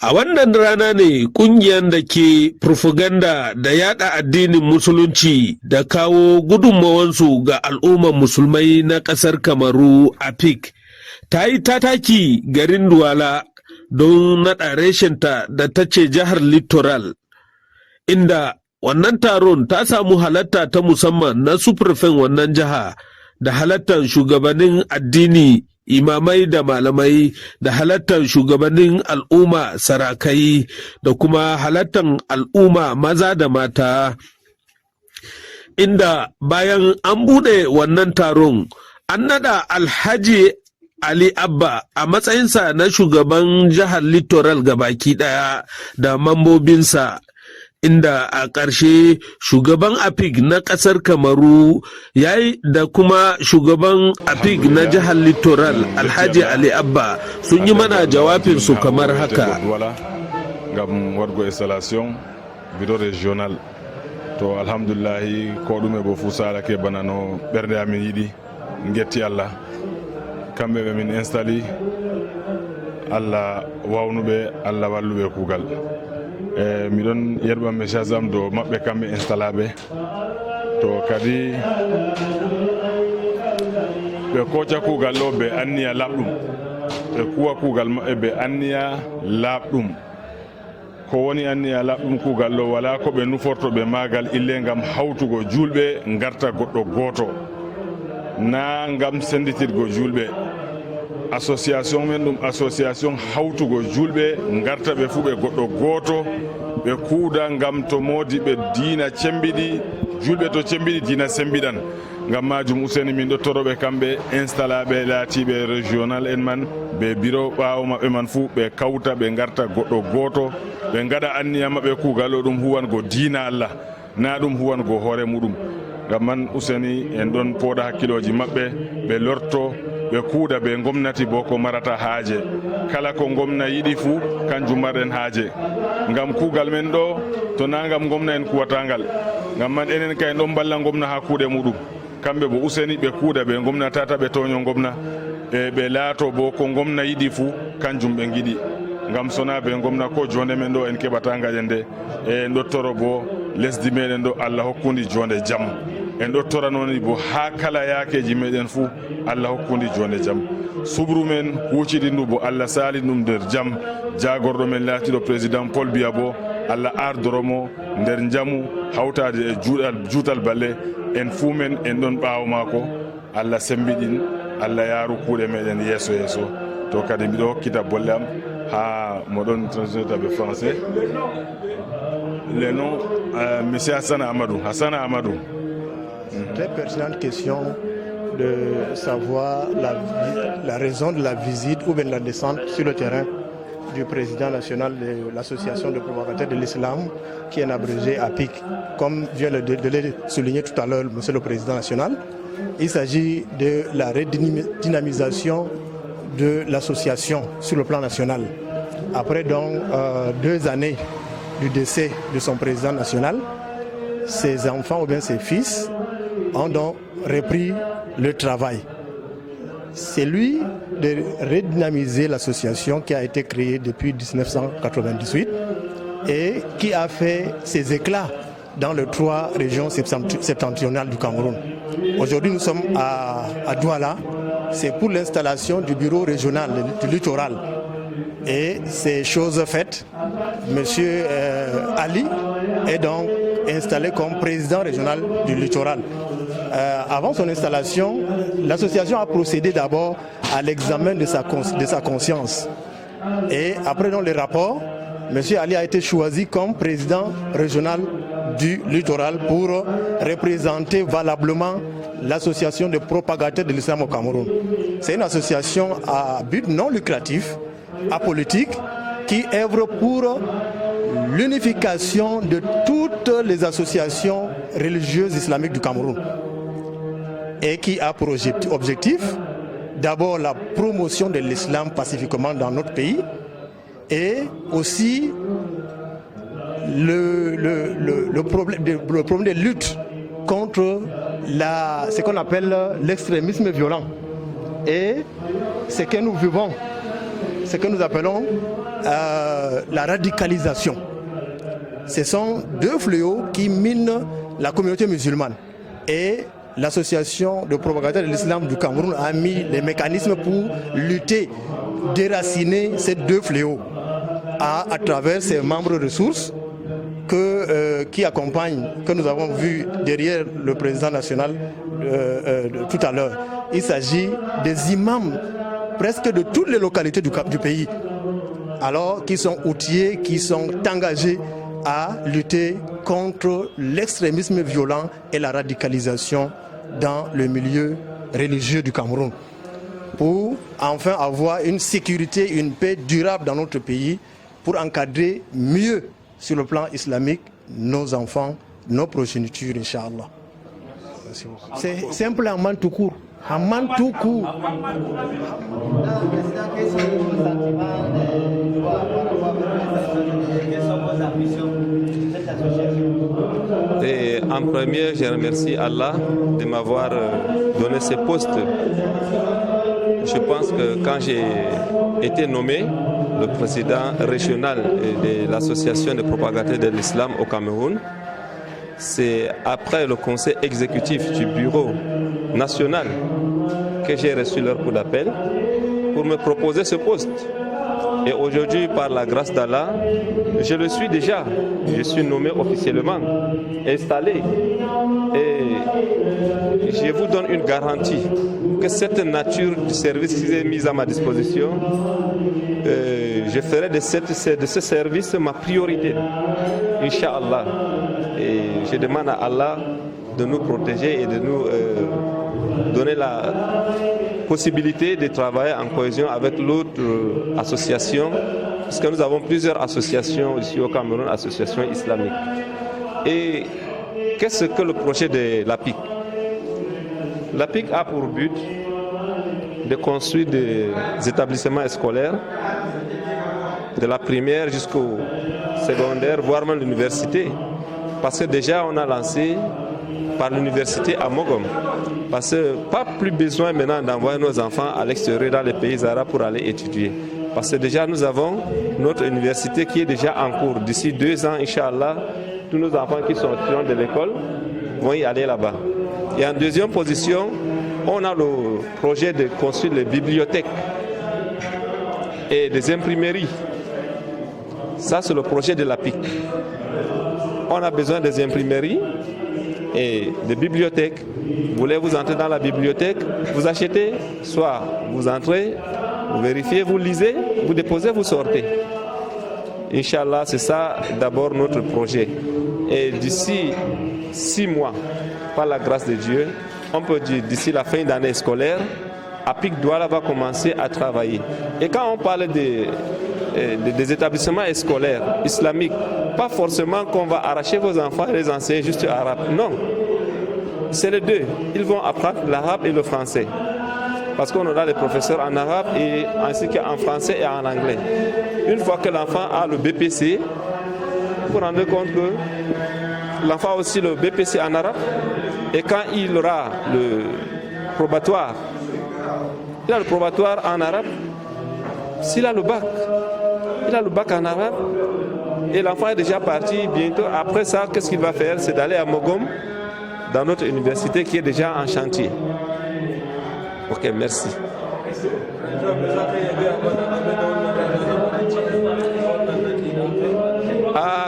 A wannan rana ne ƙungiyar da ke propaganda da yada addinin musulunci da kawo gudunmawansu ga al'ummar musulmai na ƙasar Kamaru APIC ta yi tataki garin Duwala don naɗa reshenta da ta ce jihar Littoral, inda wannan taron ta samu halatta ta musamman na sufurfen wannan jiha da halattar shugabannin addini, imamai da malamai, da halattar shugabannin al'umma, sarakai, da kuma halattar al'umma maza da mata. Inda bayan an buɗe wannan taron an nada Alhaji Ali Abba a matsayinsa na shugaban jihar Littoral gabaki ɗaya da mambobinsa, inda a ƙarshe shugaban APIC na ƙasar Kamaru yayi da kuma shugaban APIC na jihar Littoral Alhaji Ali Abba sun yi mana jawabinsu kamar haka. Gam wargo installation bureau regional to alhamdulillahi ko ɗume bo fu sala ke banano ɓerde amin yiɗi getti Allah kamɓe ɓe min installe Allah wawnuɓe Allah walluɓe kugal miɗon yerɓanɓe chasam do maɓɓe kamɓe installaɓe to kadi ɓe koca kugal ɗo ɓe anniya laɓɗum, ɓe kuwa kugal maɓɓe ɓe anniya laɓɗum. Ko woni anniya laɓɗum kugal ɗo wala ko ɓe nuforto ɓe magal ille gam hawtugo julɓe garta goɗɗo goto, na gam senditirgo julɓe. Association men ɗum association hawtugo julɓe garta ɓe fu ɓe goɗɗo goto, ɓe kuuda gam to modi ɓe diina cembiɗi, julɓe to cembiɗi diina sembiɗan. Gam majum useni min ɗo toroɓe kamɓe installaɓe laatiɓe régional en man ɓe bureau ɓawo maɓɓe man fu ɓe kawta ɓe garta goɗɗo goto, ɓe gaɗa anniya maɓɓe kugal o ɗum huwango diina Allah, na ɗum huwango hoore muɗum. Gam man useni en ɗon pooɗa hakkiloji maɓɓe ɓe lorto ɓe kuuda ɓe gomnati bo ko marata haaje, kala ko gomna yiɗi fu kanjum marɗen haaje. Gam kuugal men ɗo to na gam gomna en kuwatangal, gam man enen kay ɗon balla gomna ha kuuɗe muɗum. Kamɓe bo useni ɓe kuuda ɓe gomna tata ɓe toño gomna, ɓe laato bo ko gomna yiɗi fu kanjum ɓe giɗi. Gam sona ɓe gomna ko jonde men ɗo en keɓata gaƴende, e en ɗo toro bo lesdi meɗen ɗo Allah hokkundi jonde jaam. En ɗo tora noon bo ha kala yakeji meɗen fu Allah hokkundi jonde jaam. Subru men hucidi ndu bo Allah sali ɗum nder jaam. Jagorɗo men laatiɗo président Paul Biya bo Allah ardoromo nder jaamu hawtade e juutal balle. En fuu men en ɗon ɓaawo maako, Allah sembiɗin, Allah yaaru kuuɗe meɗen yeeso yeeso. To kadi mbiɗo hokkita bolle am ha moɗon transitaire ɓe français. Le nom monsieur Hassana Amadou. Très pertinente question de savoir la raison de la visite ou bien de la descente sur le terrain du président national de l'association de propagateurs de l'islam, qui est en abrégé APIC. Comme vient de le souligner tout à l'heure monsieur le président national, il s'agit de la redynamisation de l'association sur le plan national. Après donc 2 années du décès de son président national, ses enfants ou bien ses fils ont donc repris le travail. C'est lui de redynamiser l'association qui a été créée depuis 1998 et qui a fait ses éclats dans les 3 régions septentrionales du Cameroun. Aujourd'hui, nous sommes à Douala. C'est pour l'installation du bureau régional du littoral. Et c'est chose faite. Monsieur Ali est donc installé comme président régional du littoral. Avant son installation, l'association a procédé d'abord à l'examen de sa conscience. Et après dans les rapports, M. Ali a été choisi comme président régional du littoral pour représenter valablement l'association de propagateurs de l'islam au Cameroun. C'est une association à but non lucratif, apolitique, qui œuvre pour l'unification de toutes les associations religieuses islamiques du Cameroun et qui a pour objectif d'abord la promotion de l'islam pacifiquement dans notre pays et aussi le problème de lutte contre ce qu'on appelle l'extrémisme violent. Et ce que nous vivons ce que nous appelons la radicalisation. Ce sont deux fléaux qui minent la communauté musulmane. Et l'association de propagateurs de l'islam du Cameroun a mis les mécanismes pour lutter, déraciner ces deux fléaux à travers ses membres ressources qui accompagnent, que nous avons vu derrière le président national tout à l'heure. Il s'agit des imams presque de toutes les localités du pays, alors qui sont outillés, qui sont engagés à lutter contre l'extrémisme violent et la radicalisation dans le milieu religieux du Cameroun, pour enfin avoir une sécurité, une paix durable dans notre pays, pour encadrer mieux sur le plan islamique nos enfants, nos progénitures, Inch'Allah. C'est simple Amman tout court. Amman tout court. Et en premier, je remercie Allah de m'avoir donné ce poste. Je pense que quand j'ai été nommé le président régional de l'association des propagateurs de l'islam au Cameroun, c'est après le conseil exécutif du bureau national que j'ai reçu leur coup d'appel pour me proposer ce poste. Et aujourd'hui, par la grâce d'Allah, je le suis déjà. Je suis nommé officiellement, installé. Et je vous donne une garantie que cette nature du service qui est mise à ma disposition, je ferai de ce service ma priorité. Inch'Allah. Et je demande à Allah de nous protéger et de nous donner la possibilité de travailler en cohésion avec l'autre association, parce que nous avons plusieurs associations ici au Cameroun, associations islamiques. Et qu'est-ce que le projet de l'APIC? L'APIC a pour but de construire des établissements scolaires, de la primaire jusqu'au secondaire, voire même l'université. Parce que déjà on a lancé par l'université à Mogom. Parce que pas plus besoin maintenant d'envoyer nos enfants à l'extérieur dans les pays arabes pour aller étudier. Parce que déjà nous avons notre université qui est déjà en cours. D'ici 2 ans, Inch'Allah, tous nos enfants qui sont étudiants de l'école vont y aller là-bas. Et en deuxième position, on a le projet de construire les bibliothèques et des imprimeries. Ça, c'est le projet de l'APIC. On a besoin des imprimeries et des bibliothèques. Vous voulez vous entrer dans la bibliothèque, vous achetez, soit vous entrez, vous vérifiez, vous lisez, vous déposez, vous sortez. Inch'Allah, c'est ça d'abord notre projet. Et d'ici 6 mois, par la grâce de Dieu, on peut dire d'ici la fin d'année scolaire, APIC Douala va commencer à travailler. Et quand on parle des établissements scolaires islamiques, pas forcément qu'on va arracher vos enfants et les enseigner juste arabe. Non, c'est les deux. Ils vont apprendre l'arabe et le français. Parce qu'on aura les professeurs en arabe et ainsi qu'en français et en anglais. Une fois que l'enfant a le BPC, vous vous rendez compte que l'enfant a aussi le BPC en arabe. Et quand il aura le probatoire, il a le probatoire en arabe. S'il a le bac, il a le bac en arabe. Et l'enfant est déjà parti bientôt. Après ça, qu'est-ce qu'il va faire? C'est d'aller à Mogom, dans notre université qui est déjà en chantier. Ok, merci.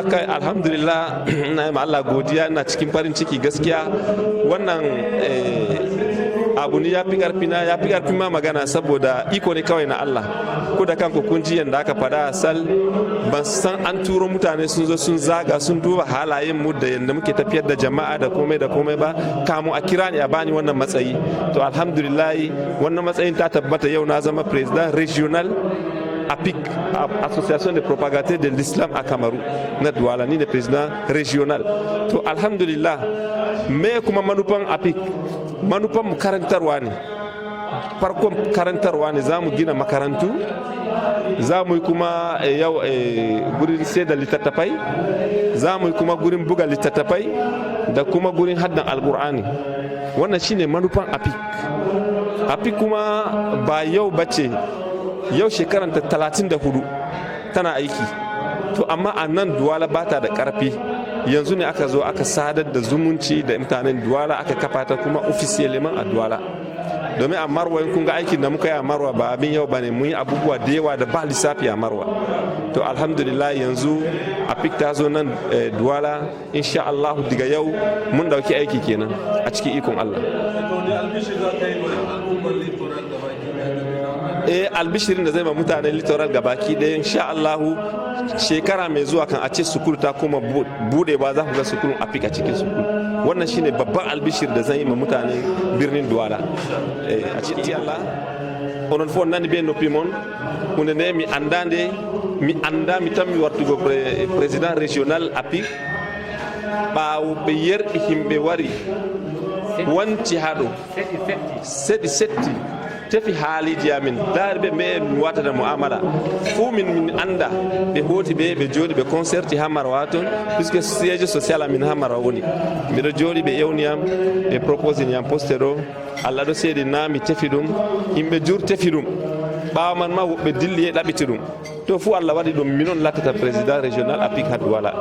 Kai alhamdulillah na ma Allah godiya na cikin farin ciki gaskiya wannan abu ne ya fi karfi ma magana saboda iko ne kawai na Allah ko da kanku kun ji yanda aka fada sal ban san an turo mutane sun zo sun zaga sun duba halayen mu da yanda muke tafiyar da jama'a da komai ba kamun a kira ni a bani wannan matsayi to alhamdulillah wannan matsayin ta tabbata yau na zama president regional APIC, Association des propagateurs de l'islam à Cameroun, na Douala ni le président régional. To alhamdulillah, me kuma manufan APIC, manufan mu karantarwa ne. Farkon karantarwa ne za mu gina makarantu, za mu yi kuma yau gurin sai da littattafai, za mu yi kuma gurin buga littattafai da kuma gurin haddan alkur'ani. Wannan shine manufan APIC. APIC kuma ba yau bace yau shekaranta 34 tana aiki, to amma a nan Duwala ba ta da ƙarfi. Yanzu ne aka zo aka sadar da zumunci da mutanen Duwala, aka kafa ta kuma ofisiyaliman a Duwala. Domin a Marwa in kun ga aikin da muka yi a Marwa ba abin yau bane, mun yi abubuwa da yawa da ba lissafi a Marwa. To alhamdulillah yanzu APIC ta zo nan Duwala, insha Allah daga yau mun dauki aiki kenan a cikin ikon Allah. Albishirin da zai ma mutanen littoral gabaki ɗaya insha Allah shekara mai zuwa kan a ce sukulu ta kuma bude ba za ku ga sukulun APIC a cikin sukulu. Wannan shine babban albishir da zan yi ma mutanen birnin Duwala. A cikin Allah onon fo nani be noppi mon hunde nde mi andande mi anda mi tan mi wartugo président régional APIC ɓaawo ɓe yerɓi himɓe wari wanci haɗo setti tefi haaliji amin daari ɓe mbe mi watata muamala fuu min anda ɓe hooti ɓe jooɗi ɓe concerti ha Marwa toon puisque siége social amin ha Marwa woni. Mbiɗo jooɗi ɓe ƴewniyam ɓe proposini yam poste ɗo, Allah ɗo seedi na mi tefi ɗum, yimɓe jur tefi ɗum, ɓaawa man ma woɓɓe dilli e ɗaɓiti ɗum. To fu Allah waɗi ɗum minon lattata président régional APIC ha Duwala.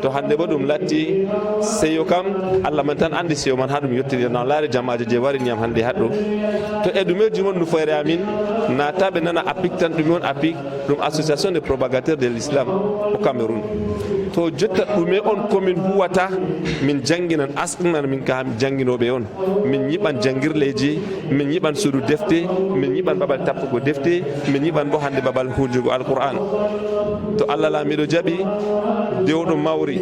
To hande bo ɗum latti seyo kam Allah man tan andi seyo man ha ɗum yettiri no laari jamaje je wariniyam hande haɗɗo. To e ɗumeji mon nufore amin nataɓe nana APIC tan ɗum on APIC ɗum association des propagateurs de l'islam au Cameroun. To jotta ɗume on komin huwata min janginan asɗinan min ka janginoɓe on, min yiɓan jangirleji, min yiɓan suudu defte, min yiɓan babal tappugo defte, min yiɓan bo hande babal hujugo alqur'an. To Allah laamiɗo jaɓi dewɗo mawri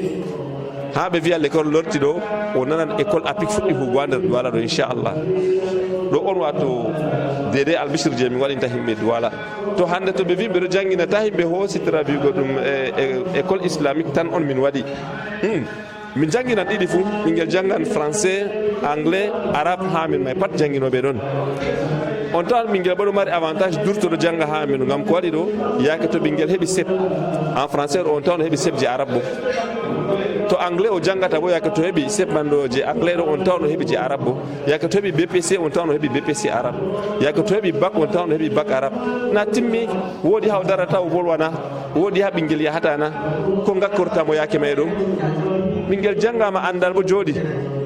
ha ɓe wiya l'école lorti ɗo o nanan école APIC fuɗɗi hugo ha nder Duwala ɗo inchallah. Ɗo on wato dede albishir je min waɗinta himɓe Duwala. To hande to ɓe wi ɓeɗo jangina ta himɓe hositira wiugo ɗum école islamique tan on min waɗi. Min janginan ɗiɗi fuu, ɓingel jangan français, anglais, arabe ha min may pat janginoɓe ɗon. On tawan ɓingel ɓaɗo mari avantage durtoɗo janga ha min ngam ko waɗi ɗo yake to ɓingel heɓi sep en français ɗo on tawan o heɓi sep je arabe bo. To anglais o jangata bo yake to heɓi sep man ɗo je anglais ɗo on tawan o heɓi je arabe bo. Yake to heɓi BPC on tawan o heɓi BPC arabe. Yake to heɓi bac on tawan o heɓi bac arabe. Na timmi woodi ha o darata o bolwana, woodi ha ɓingel yahata na, ko gakkortamo yake may ɗo. Ɓingel jangama andal bo jooɗi.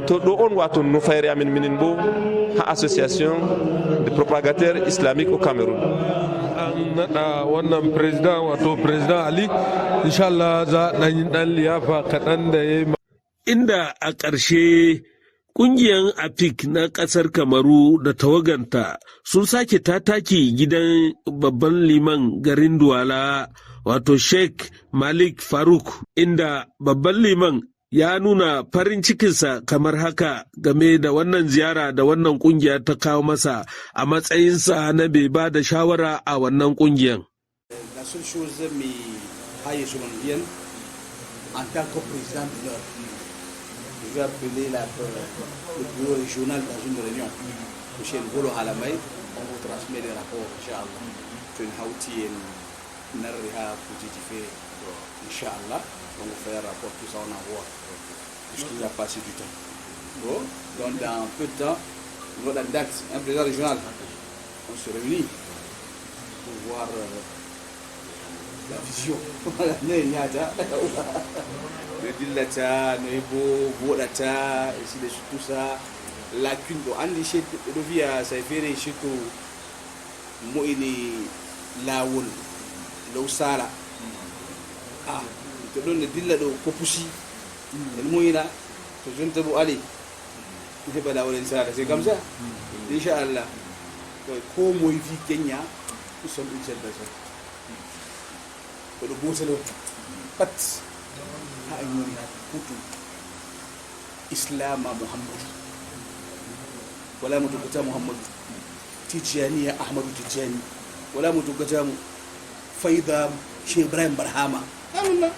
To ɗo on wato nufayre amin minin bo ha association de propagateurs islamiques au Cameroun. An naɗa wannan président wato président Ali, inshallah za ɗan ɗan liyafa kaɗan da ya yi. Inda a ƙarshe ƙungiyar APIC na ƙasar Kamaru da tawaganta sun sake tataki gidan babban liman garin Duwala wato Sheikh Malik Faruk, inda babban liman ya nuna farin cikinsa kamar haka game da wannan ziyara da wannan kungiya ta kawo masa a matsayinsa na bai ba da shawara a wannan kungiyar. La seule chose mais Haye Solombienne en tant que président de l'heure, je vais appeler le bureau régional dans une réunion. Monsieur Ngolo Halamay, on vous transmet des rapports, Inch'Allah. Tu es Hauti et Narriha Poutitifé, Inch'Allah. On va faire un rapport, tout ça on envoie. Puisqu'il a passé du temps. Bon, donc dans peu de temps, on va date, un président régional. On se réunit pour voir la vision. Le dilata, Nebo, Vodata, ainsi de suite, tout ça. Lacune, bon, on dit que le via, ça fait chez tout. Moi, il est là où l'Osala. Ah. To ɗon ne dilla ɗo ko pusi en muyina to jonta bo ali heɓa lawol en sara c'est comme ça inchallah ko moye fi Kenya nous sommes une seule personne koɗo gotalo pat ha en woni hutu islama mouhammadou wala mo doggata mouhammadou tijaniya ahmadou tijani wala mo doggatamo fayda cheikh ibrahim barhama amna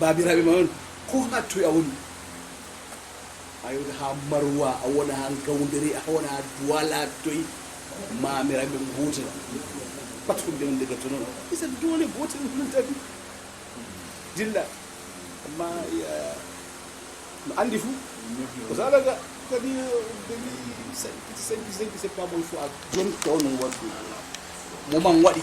babiraɓe ma on ko ha toye a woni a yewta ha Marwa a wona ha Gawdere a wona ha Duwala toye mamiraɓe gotel pat ko nde on degato noon isa dole gotel non tabi dilla amma no andi fou ko salaga kadi demi 5 c'est pas bon il faut a jonta on wattu moment waɗi